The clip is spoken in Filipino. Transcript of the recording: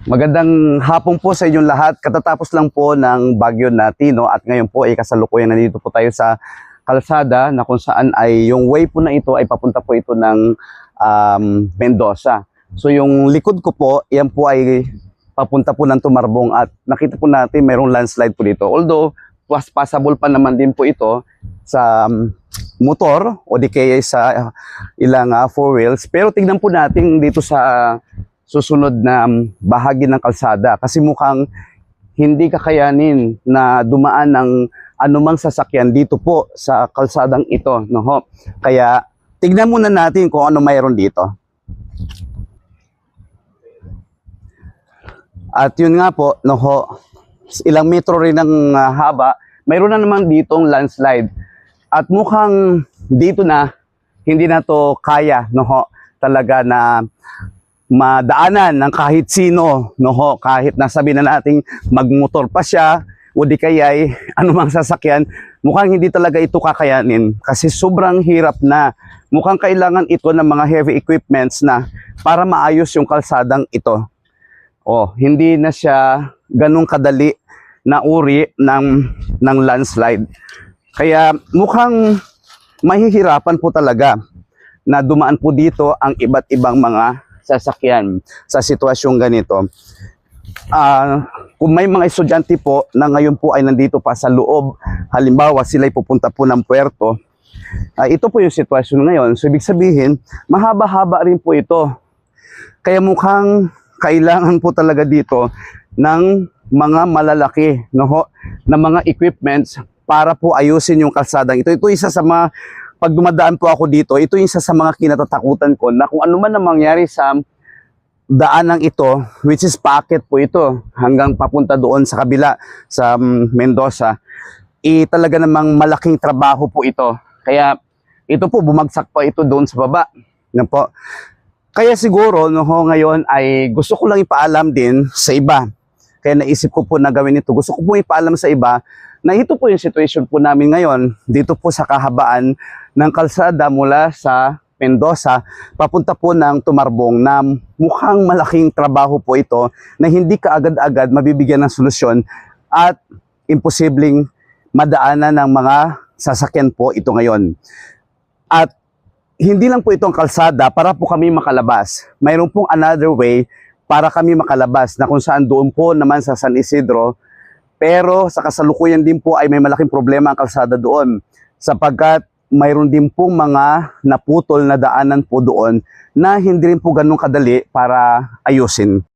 Magandang hapon po sa inyong lahat. Katatapos lang po ng bagyo na Tino at ngayon po ay kasalukuyan nandito po tayo sa kalsada na kung saan ay yung way po na ito ay papunta po ito ng Mendoza. So yung likod ko po, yan po ay papunta po ng Tumarbong at nakita po natin mayroong landslide po dito. Although possible pa naman din po ito sa motor o di kaya sa ilang four wheels. Pero tignan po natin dito sa susunod na bahagi ng kalsada kasi mukhang hindi kakayanin na dumaan ng anumang sasakyan dito po sa kalsadang ito, no ho. Kaya tignan muna natin kung ano mayroon dito. At yun nga po, no ho, ilang metro rin ng haba, mayroon na naman ditong landslide. At mukhang dito na hindi na to kaya, no ho, talaga na madaanan ng kahit sino, no ho, kahit nasabi na nating magmotor pa siya o di kaya anumang sasakyan, mukhang hindi talaga ito kakayanin kasi sobrang hirap na. Mukhang kailangan ito ng mga heavy equipments na para maayos yung kalsadang ito. Oh, hindi na siya ganung kadali na uri ng landslide. Kaya mukhang mahihirapan po talaga na dumaan po dito ang iba't ibang mga sasakyan sa sitwasyong ganito. Kung may mga estudyante po na ngayon po ay nandito pa sa loob, halimbawa sila'y pupunta po ng puerto, ito po yung sitwasyon ngayon. So ibig sabihin, mahaba-haba rin po ito. Kaya mukhang kailangan po talaga dito ng mga malalaki, no ho, na mga equipments para po ayusin yung kalsadang ito. Ito isa sa mga, pag dumadaan po ako dito, ito yung isa sa mga kinatatakutan ko na kung ano man ang mangyari sa daanang ito, which is paakyat po ito hanggang papunta doon sa kabila sa Mendoza, talaga namang malaking trabaho po ito. Kaya ito po, bumagsak pa ito doon sa baba. Yan po. Kaya siguro, no ho, ngayon ay gusto ko lang ipaalam din sa iba. Kaya naisip ko po na gawin ito. Gusto ko po ipaalam sa iba na ito po yung situation po namin ngayon dito po sa kahabaan ng kalsada mula sa Mendoza papunta po ng Tumarbong na mukhang malaking trabaho po ito na hindi kaagad-agad mabibigyan ng solusyon at imposibleng madaanan ng mga sasakyan po ito ngayon. At hindi lang po itong kalsada para po kami makalabas. Mayroon pong another way para kami makalabas na kung saan doon po naman sa San Isidro. Pero sa kasalukuyan din po ay may malaking problema ang kalsada doon sapagkat mayroon din pong mga naputol na daanan po doon na hindi rin po ganun kadali para ayusin.